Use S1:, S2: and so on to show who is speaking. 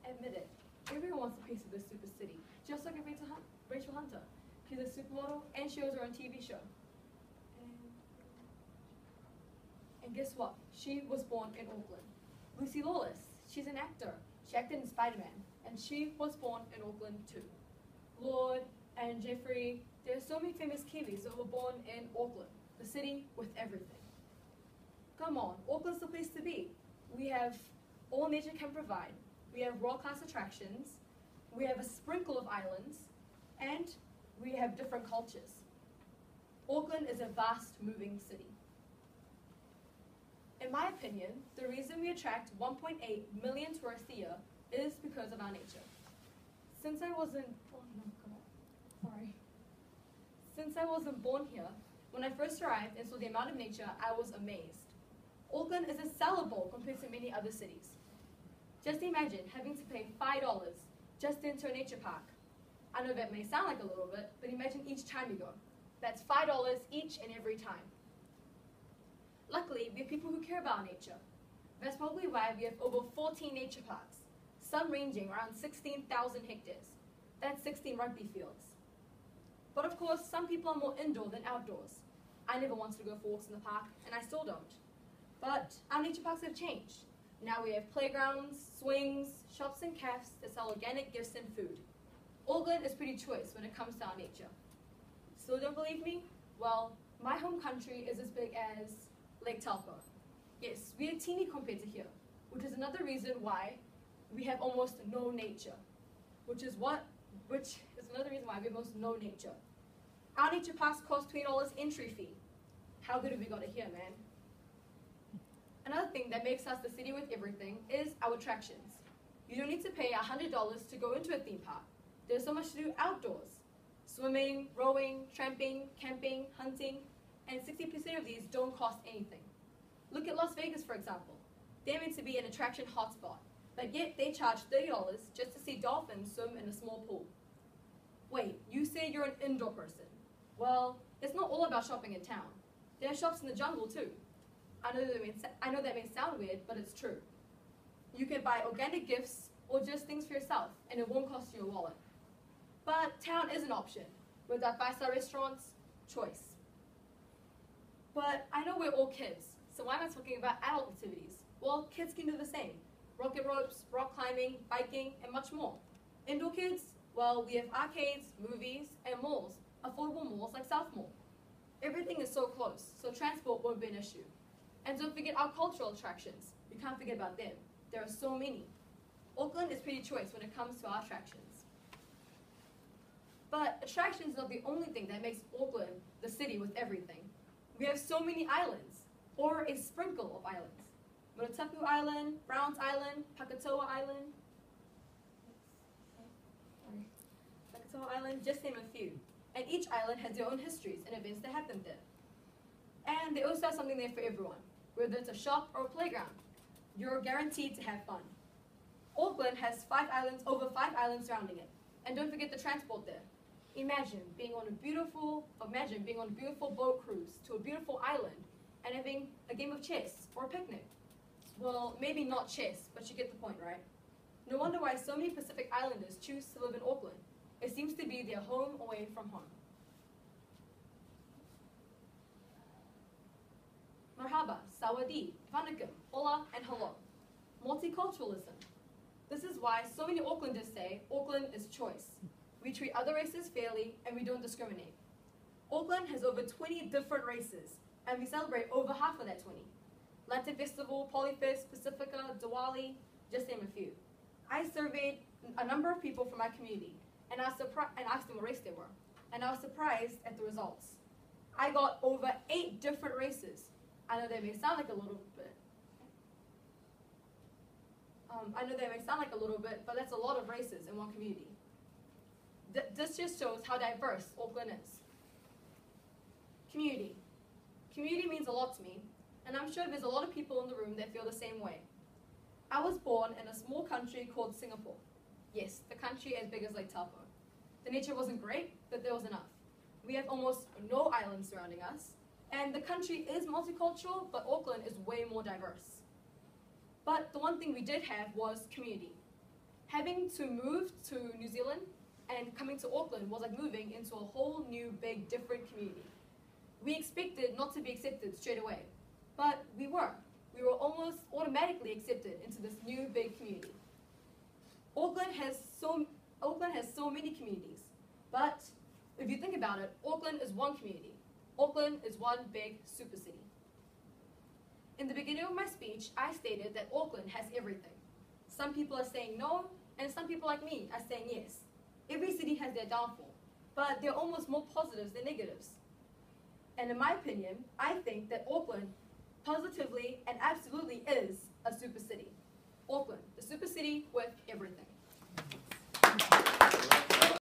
S1: Admit it, everyone wants a piece of this Supercity, just like Rachel Hunter. She's a supermodel and she has her own TV show. And guess what? She was born in Auckland. Lucy Lawless, she's an actor. She acted in Spider-Man, and she was born in Auckland too. Lord and Jeffrey, there are so many famous Kiwis that were born in Auckland, the city with everything. Come on, Auckland's the place to be. We have all nature can provide. We have world-class attractions. We have a sprinkle of islands, and we have different cultures. Auckland is a vast, moving city. In my opinion, the reason we attract 1.8 million tourists a year is because of our nature. Since I wasn't born here, when I first arrived and saw the amount of nature, I was amazed. Auckland is a salad bowl compared to many other cities. Just imagine having to pay $5 just into a nature park. I know that may sound like a little bit, but imagine each time you go. That's $5 each and every time. Luckily, we have people who care about nature. That's probably why we have over 14 nature parks, some ranging around 16,000 hectares. That's 16 rugby fields. But of course, some people are more indoor than outdoors. I never wanted to go for walks in the park, and I still don't. But our nature parks have changed. Now we have playgrounds, swings, shops and cafes that sell organic gifts and food. Auckland is pretty choice when it comes to our nature. Still don't believe me? Well, my home country is as big as Lake Taupo. Yes, we are teeny compared to here, which is another reason why we have almost no nature. Which is another reason why we have almost no nature. Our nature parks cost $20 entry fee. How good have we got it here, man? Another thing that makes us the city with everything is our attractions. You don't need to pay $100 to go into a theme park. There's so much to do outdoors. Swimming, rowing, tramping, camping, hunting, and 60% of these don't cost anything. Look at Las Vegas, for example. They're meant to be an attraction hotspot, but yet they charge $30 just to see dolphins swim in a small pool. Wait, you say you're an indoor person. Well, it's not all about shopping in town. There are shops in the jungle too. I know that may sound weird, but it's true. You can buy organic gifts or just things for yourself, and it won't cost you a wallet. But town is an option. With our 5-star restaurants, choice. But I know we're all kids, so why am I talking about adult activities? Well, kids can do the same. Rocket ropes, rock climbing, biking, and much more. Indoor kids, well, we have arcades, movies, and malls, affordable malls like South Mall. Everything is so close, so transport won't be an issue. And don't forget our cultural attractions. You can't forget about them. There are so many. Auckland is pretty choice when it comes to our attractions. But attractions are not the only thing that makes Auckland the city with everything. We have so many islands, or a sprinkle of islands. Muratapu Island, Browns Island, Pakatoa Island, just name a few. And each island has their own histories and events that happen there. And they also have something there for everyone, whether it's a shop or a playground. You're guaranteed to have fun. Auckland has over 5 islands surrounding it. And don't forget the transport there. Imagine being on a beautiful boat cruise to a beautiful island and having a game of chess or a picnic. Well, maybe not chess, but you get the point, right? No wonder why so many Pacific Islanders choose to live in Auckland. It seems to be their home away from home. Marhaba, Sawadi, Vanakkam, Hola, and hello. Multiculturalism. This is why so many Aucklanders say Auckland is choice. We treat other races fairly and we don't discriminate. Auckland has over 20 different races and we celebrate over half of that 20. Lantern Festival, Polyfest, Pacifica, Diwali, just name a few. I surveyed a number of people from my community and asked them what race they were. And I was surprised at the results. I got over 8 different races. I know that may sound like a little bit, but that's a lot of races in one community. This just shows how diverse Auckland is. Community. Community means a lot to me, and I'm sure there's a lot of people in the room that feel the same way. I was born in a small country called Singapore. Yes, the country as big as Lake Taupo. The nature wasn't great, but there was enough. We have almost no islands surrounding us, and the country is multicultural, but Auckland is way more diverse. But the one thing we did have was community. Having to move to New Zealand and coming to Auckland was like moving into a whole new, big, different community. We expected not to be accepted straight away, but we were. We were almost automatically accepted into this new, big community. Auckland has so many communities, but if you think about it, Auckland is one community. Auckland is one big super city. In the beginning of my speech, I stated that Auckland has everything. Some people are saying no, and some people like me are saying yes. Every city has their downfall, but there are almost more positives than negatives. And in my opinion, I think that Auckland positively and absolutely is a super city. Auckland, the super city with everything.